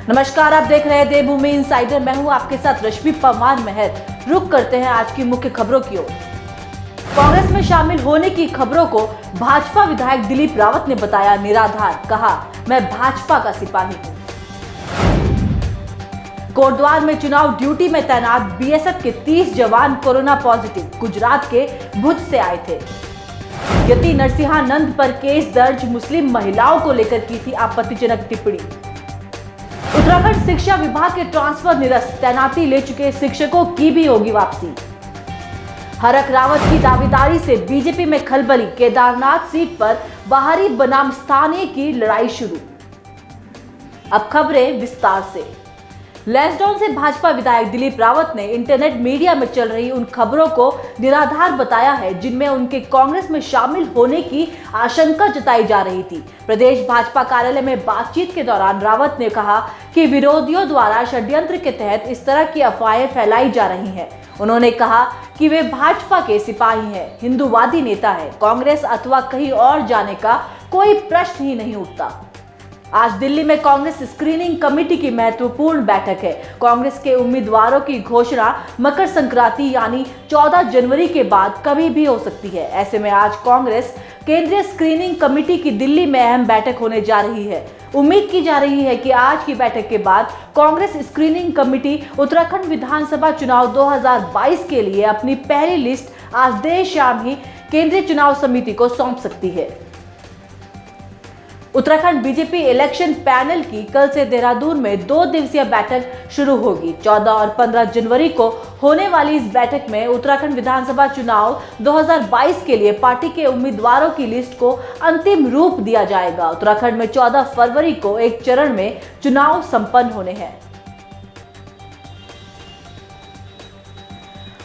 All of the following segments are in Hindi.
नमस्कार, आप देख रहे हैं देवभूमि इनसाइडर। मैं हूं आपके साथ रश्मि पवार मेहर। रुक करते हैं आज की मुख्य खबरों की ओर। कांग्रेस में शामिल होने की खबरों को भाजपा विधायक दिलीप रावत ने बताया निराधार। कहा, मैं भाजपा का सिपाही हूं। कोटद्वार में चुनाव ड्यूटी में तैनात बीएसएफ के 30 जवान कोरोना पॉजिटिव, गुजरात के भुज से आए थे। यति नरसिंहानंद पर केस दर्ज, मुस्लिम महिलाओं को लेकर की थी आपत्तिजनक टिप्पणी। उत्तराखंड शिक्षा विभाग के ट्रांसफर निरस्त, तैनाती ले चुके शिक्षकों की भी होगी वापसी। हरक रावत की दावेदारी से बीजेपी में खलबली, केदारनाथ सीट पर बाहरी बनाम स्थानीय की लड़ाई शुरू। अब खबरें विस्तार से। लैंसडाउन से भाजपा विधायक दिलीप रावत ने इंटरनेट मीडिया में चल रही उन खबरों को निराधार बताया है जिनमें उनके कांग्रेस में शामिल होने की आशंका जताई जा रही थी। प्रदेश भाजपा कार्यालय में बातचीत के दौरान रावत ने कहा कि विरोधियों द्वारा षड्यंत्र के तहत इस तरह की अफवाहें फैलाई जा रही हैं। उन्होंने कहा कि वे भाजपा के सिपाही हैं, हिंदूवादी नेता है, कांग्रेस अथवा कहीं और जाने का कोई प्रश्न ही नहीं उठता। आज दिल्ली में कांग्रेस स्क्रीनिंग कमेटी की महत्वपूर्ण बैठक है। कांग्रेस के उम्मीदवारों की घोषणा मकर संक्रांति यानी 14 जनवरी के बाद कभी भी हो सकती है। ऐसे में आज कांग्रेस केंद्रीय स्क्रीनिंग कमेटी की दिल्ली में अहम बैठक होने जा रही है। उम्मीद की जा रही है कि आज की बैठक के बाद कांग्रेस स्क्रीनिंग कमेटी उत्तराखंड विधानसभा चुनाव 2022 के लिए अपनी पहली लिस्ट आज देर शाम ही केंद्रीय चुनाव समिति को सौंप सकती है। उत्तराखंड बीजेपी इलेक्शन पैनल की कल से देहरादून में 2 दिवसीय बैठक शुरू होगी। 14 और 15 जनवरी को होने वाली इस बैठक में उत्तराखंड विधानसभा चुनाव 2022 के लिए पार्टी के उम्मीदवारों की लिस्ट को अंतिम रूप दिया जाएगा। उत्तराखंड में 14 फरवरी को एक चरण में चुनाव संपन्न होने हैं।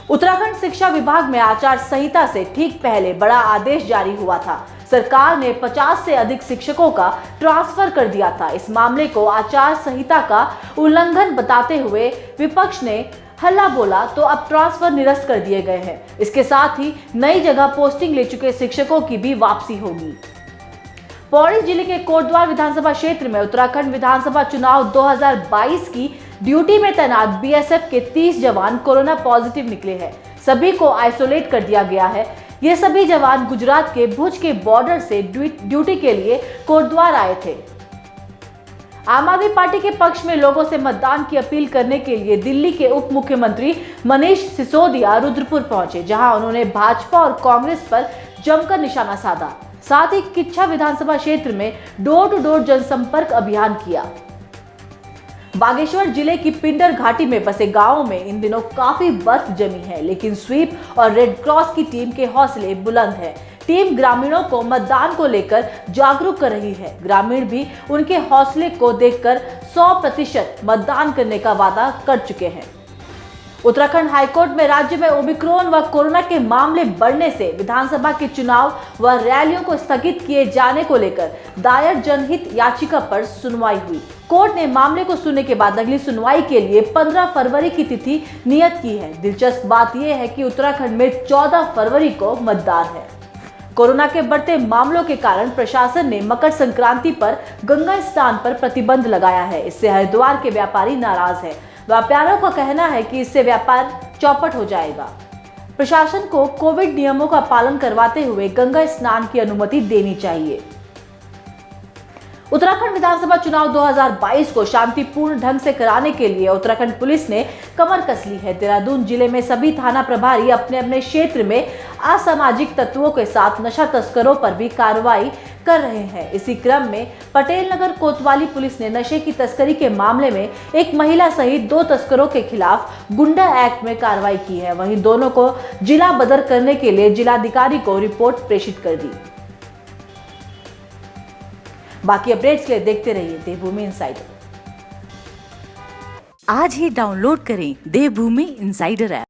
उत्तराखंड शिक्षा विभाग में आचार संहिता से ठीक पहले बड़ा आदेश जारी हुआ था। सरकार ने 50 से अधिक शिक्षकों का ट्रांसफर कर दिया था। इस मामले को आचार संहिता का उल्लंघन बताते हुए विपक्ष ने हल्ला बोला तो अब ट्रांसफर निरस्त कर दिए गए हैं। इसके साथ ही नई जगह पोस्टिंग ले चुके शिक्षकों की भी वापसी होगी। पौड़ी जिले के कोटद्वार विधानसभा क्षेत्र में उत्तराखंड विधानसभा चुनाव 2022 की ड्यूटी में तैनात बीएसएफ के 30 जवान कोरोना पॉजिटिव निकले हैं। सभी को आइसोलेट कर दिया गया है। ये सभी जवान गुजरात के भुज के बॉर्डर से ड्यूटी के लिए कोटद्वार आए थे। आम आदमी पार्टी के पक्ष में लोगों से मतदान की अपील करने के लिए दिल्ली के उप मुख्यमंत्री मनीष सिसोदिया रुद्रपुर पहुंचे, जहां उन्होंने भाजपा और कांग्रेस पर जमकर निशाना साधा। साथ ही किच्छा विधानसभा क्षेत्र में डोर टू डोर जनसंपर्क अभियान किया। बागेश्वर जिले की पिंडर घाटी में बसे गांवों में इन दिनों काफी बर्फ जमी है, लेकिन स्वीप और रेड क्रॉस की टीम के हौसले बुलंद हैं। टीम ग्रामीणों को मतदान को लेकर जागरूक कर रही है। ग्रामीण भी उनके हौसले को देखकर 100% मतदान करने का वादा कर चुके हैं। उत्तराखंड हाईकोर्ट में राज्य में ओमिक्रॉन व कोरोना के मामले बढ़ने से विधानसभा के चुनाव व रैलियों को स्थगित किए जाने को लेकर दायर जनहित याचिका पर सुनवाई हुई। कोर्ट ने मामले को सुनने के बाद अगली सुनवाई के लिए 15 फरवरी की तिथि नियत की है। दिलचस्प बात यह है कि उत्तराखंड में 14 फरवरी को मतदान है। कोरोना के बढ़ते मामलों के कारण प्रशासन ने मकर संक्रांति पर गंगा स्नान पर प्रतिबंध लगाया है। इससे हरिद्वार के व्यापारी नाराज हैं। व्यापारियों का कहना है कि इससे व्यापार चौपट हो जाएगा। प्रशासन को कोविड नियमों का पालन करवाते हुए गंगा स्नान की अनुमति देनी चाहिए। उत्तराखंड विधानसभा चुनाव 2022 को शांतिपूर्ण ढंग से कराने के लिए उत्तराखंड पुलिस ने कमर कस ली है। देहरादून जिले में सभी थाना प्रभारी अपने अपने क्षेत्र में असामाजिक तत्वों के साथ नशा तस्करों पर भी कार्रवाई कर रहे हैं। इसी क्रम में पटेल नगर कोतवाली पुलिस ने नशे की तस्करी के मामले में एक महिला सहित 2 तस्करों के खिलाफ गुंडा एक्ट में कार्रवाई की है। वहीं दोनों को जिला बदर करने के लिए जिलाधिकारी को रिपोर्ट प्रेषित कर दी। बाकी अपडेट्स के लिए देखते रहिए देवभूमि इनसाइडर। आज ही डाउनलोड करें देवभूमि इनसाइडर ऐप।